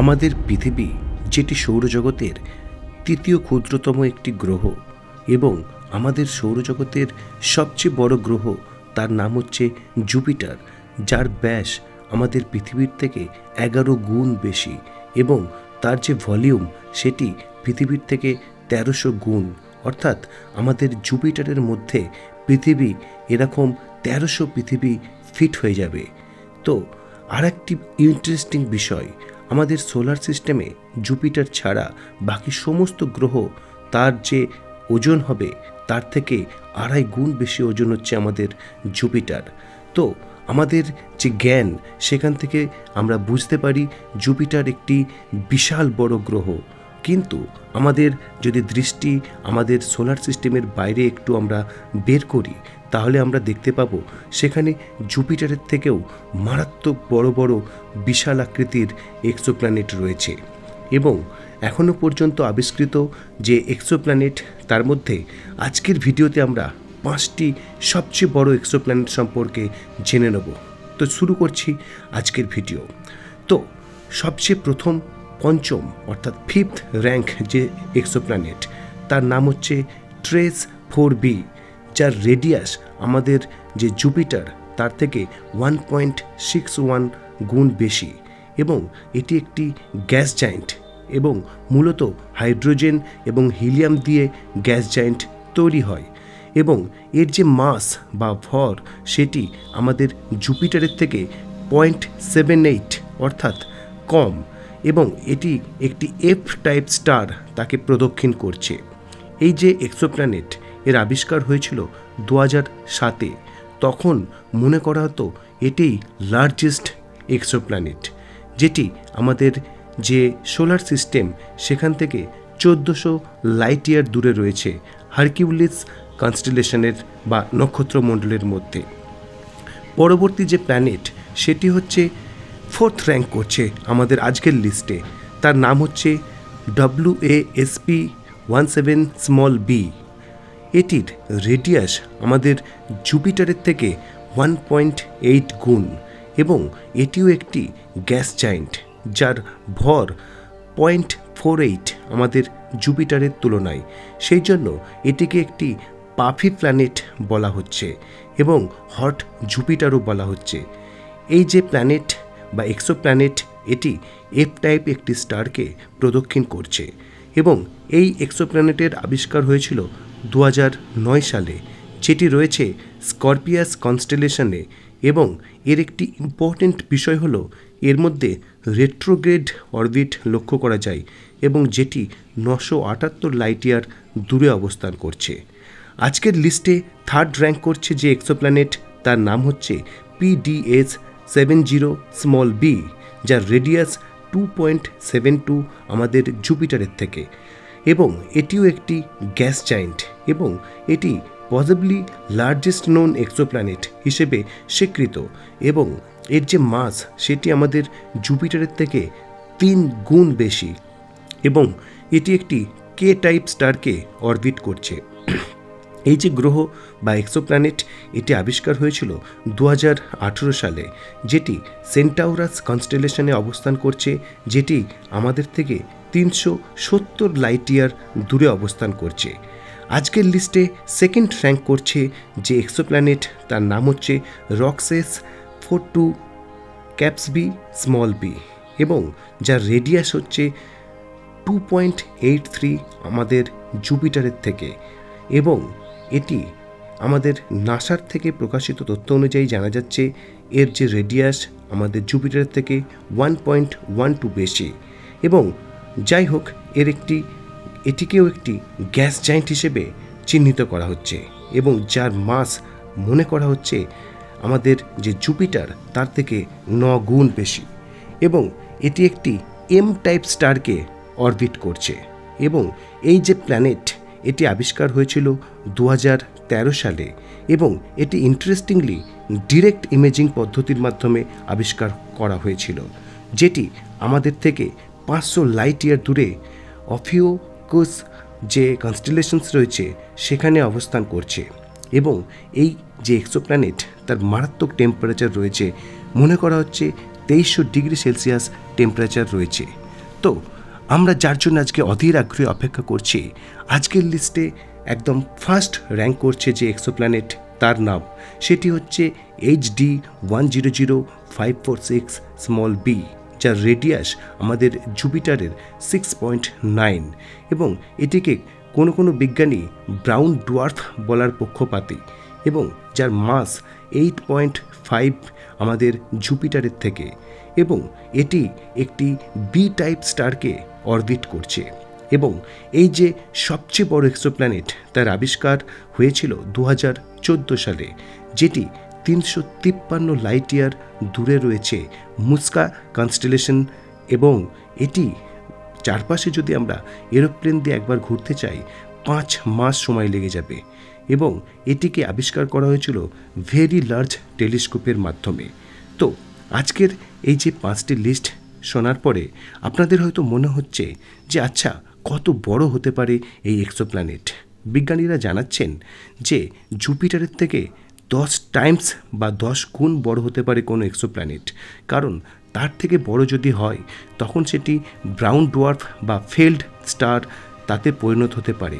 আমাদের পৃথিবী যেটি সৌরজগতের তৃতীয় ক্ষুদ্রতম একটি গ্রহ এবং আমাদের সৌরজগতের সবচেয়ে বড় গ্রহ, তার নাম হচ্ছে জুপিটার, যার ব্যাস আমাদের পৃথিবীর থেকে 11 গুণ বেশি এবং তার যে ভলিউম সেটি পৃথিবীর থেকে 1300 গুণ। অর্থাৎ আমাদের জুপিটারের মধ্যে পৃথিবী এরকম 1300 পৃথিবী ফিট হয়ে যাবে। তো আর একটি ইন্টারেস্টিং বিষয়, আমাদের সোলার সিস্টেমে জুপিটার ছাড়া বাকি সমস্ত গ্রহ তার যে ওজন হবে তার থেকে 2.5 গুণ বেশি ওজন হচ্ছে আমাদের জুপিটার। তো আমাদের যে জ্ঞান, সেখান থেকে আমরা বুঝতে পারি জুপিটার একটি বিশাল বড় গ্রহ। কিন্তু আমাদের যদি দৃষ্টি আমাদের সোলার সিস্টেমের বাইরে একটু আমরা বের করি, তাহলে আমরা দেখতে পাবো সেখানে জুপিটারের থেকেও মারাত্মক বড় বড় বিশাল আকৃতির এক্সোপ্ল্যানেট রয়েছে। এবং এখনও পর্যন্ত আবিষ্কৃত যে এক্সোপ্ল্যানেট, তার মধ্যে আজকের ভিডিওতে আমরা 5টি সবচেয়ে বড় এক্সোপ্ল্যানেট সম্পর্কে জেনে নেব। তো শুরু করছি আজকের ভিডিও। তো সবচেয়ে প্রথম, পঞ্চম অর্থাৎ 5th র্যাঙ্ক যে এক্সোপ্ল্যানেট, তার নাম হচ্ছে ট্রেস 4b, যার রেডিয়াস আমাদের যে জুপিটার তার থেকে 1.61 গুণ বেশি এবং এটি একটি গ্যাস জায়েন্ট এবং মূলত হাইড্রোজেন এবং হিলিয়াম দিয়ে গ্যাস জায়েন্ট তৈরি হয় এবং এর যে মাস বা ভর সেটি আমাদের জুপিটারের থেকে 0.78 অর্থাৎ কম এবং এটি একটি এফ টাইপ স্টার তাকে প্রদক্ষিণ করছে। এই যে এক্সোপ্ল্যানেট, এর আবিষ্কার হয়েছিল 2007-এ। তখন মনে করা হতো এটি লার্জেস্ট এক্সোপ্ল্যানেট, যেটি আমাদের যে সোলার সিস্টেম সেখান থেকে 1400 লাইট ইয়ার দূরে রয়েছে হারকিউলিস কনস্টেলেশনের বা নক্ষত্রমণ্ডলের মধ্যে। পরবর্তী যে প্ল্যানেট সেটি হচ্ছে 4th র্যাঙ্ক করছে আমাদের আজকের লিস্টে, তার নাম হচ্ছে WASP-17b। এটির রেডিয়াস আমাদের জুপিটারের থেকে 1.8 গুণ এবং এটিও একটি গ্যাস জায়েন্ট, যার ভর 0.48 আমাদের জুপিটারের তুলনায়। সেই জন্য এটিকে একটি পাফি প্ল্যানেট বলা হচ্ছে এবং হট জুপিটারও বলা হচ্ছে। এই যে প্ল্যানেট বা এক্সোপ্ল্যানেট, এটি এফ টাইপ একটি স্টারকে প্রদক্ষিণ করছে এবং এই এক্সোপ্ল্যানেটের আবিষ্কার হয়েছিল 2009 সালে, যেটি রয়েছে স্করপিয়াস কনস্টেলেশনে। এবং এর একটি ইম্পর্টেন্ট বিষয় হলো এর মধ্যে রেট্রোগ্রেড অরবিট লক্ষ্য করা যায় এবং যেটি 978 লাইট ইয়ার দূরে অবস্থান করছে। আজকের লিস্টে 3rd র্যাঙ্ক করছে যে এক্সোপ্ল্যানেট, তার নাম হচ্ছে PDS-70b, যার রেডিয়াস 2.72 আমাদের জুপিটারের থেকে এবং এটিও একটি গ্যাস জায়েন্ট এবং এটি পসিবলি লার্জেস্ট নোন এক্সোপ্ল্যানেট হিসেবে স্বীকৃত এবং এর যে মাস সেটি আমাদের জুপিটারের থেকে 3 গুণ বেশি এবং এটি একটি কে টাইপ স্টারকে অরবিট করছে। এই যে গ্রহ বা এক্সোপ্ল্যানেট, এটি আবিষ্কার হয়েছিল 2018 সালে, যেটি সেন্টাউরাস কনস্টেলেশনে অবস্থান করছে, যেটি আমাদের থেকে 370 লাইট ইয়ার দূরে অবস্থান করছে। আজকের লিস্টে 2nd র্যাঙ্ক করছে যে এক্সোপ্ল্যানেট, তার নাম হচ্ছে রক্সেস 42 ক্যাপসবি b এবং যার রেডিয়াস হচ্ছে 2.83 আমাদের জুপিটারের থেকে এবং এটি আমাদের নাসার থেকে প্রকাশিত তথ্য অনুযায়ী জানা যাচ্ছে এর যে রেডিয়াস আমাদের জুপিটারের থেকে 1.12 বেশি এবং যাই হোক এটিকেও একটি গ্যাস জায়েন্ট হিসেবে চিহ্নিত করা হচ্ছে এবং যার মাস মনে করা হচ্ছে আমাদের যে জুপিটার তার থেকে 9 গুণ বেশি এবং এটি একটি এম টাইপ স্টারকে অরবিট করছে। এবং এই যে প্ল্যানেট, এটি আবিষ্কার হয়েছিল 2013 সালে এবং এটি ইন্টারেস্টিংলি ডিরেক্ট ইমেজিং পদ্ধতির মাধ্যমে আবিষ্কার করা হয়েছিল, যেটি আমাদের থেকে 500 লাইট ইয়ার দূরে অফিওকুস যে কনস্টেলেশনস রয়েছে সেখানে অবস্থান করছে এবং এই যে এক্সোপ্ল্যানেট তার মারাত্মক টেম্পারেচার রয়েছে, মনে করা হচ্ছে 2300 ডিগ্রি সেলসিয়াস টেম্পারেচার রয়েছে। তো আমরা যার জন্য আজকে অধীর আগ্রহে অপেক্ষা করছি, আজকের লিস্টে একদম ফার্স্ট র্যাঙ্ক করছে যে এক্সোপ্ল্যানেট, তার নাম সেটি হচ্ছে HD 100546 স্মল বি, যার রেডিয়াস আমাদের জুপিটারের 6.9 এবং এটিকে কোনো বিজ্ঞানী ব্রাউন ডোয়ার্ফ বলার পক্ষপাতী, এবং যার মাস 8.5 আমাদের জুপিটারের থেকে, এবং এটি একটি বি টাইপ স্টারকে অরবিট করছে। এবং এই যে সবচেয়ে বড় এক্সোপ্ল্যানেট, তার আবিষ্কার হয়েছিল 2014 সালে, যেটি 353 লাইট ইয়ার দূরে রয়েছে মুস্কা কনস্টেলেশন, এবং এটি চারপাশে যদি আমরা এরোপ্লেন দিয়ে একবার ঘুরতে চাই 5 মাস সময় লেগে যাবে, এবং এটিকে আবিষ্কার করা হয়েছিল ভেরি লার্জ টেলিস্কোপের মাধ্যমে। তো আজকের এই যে 5টি লিস্ট শোনার পরে আপনাদের হয়তো মনে হচ্ছে যে আচ্ছা, কত বড় হতে পারে এই এক্সোপ্ল্যানেট। বিজ্ঞানীরা জানাচ্ছেন যে জুপিটারের থেকে 10 টাইমস বা 10 গুণ বড় হতে পারে কোনো এক্সোপ্ল্যানেট, কারণ তার থেকে বড় যদি হয় তখন সেটি ব্রাউন ডোয়ার্ফ বা ফেল্ড স্টার তাতে পরিণত হতে পারে।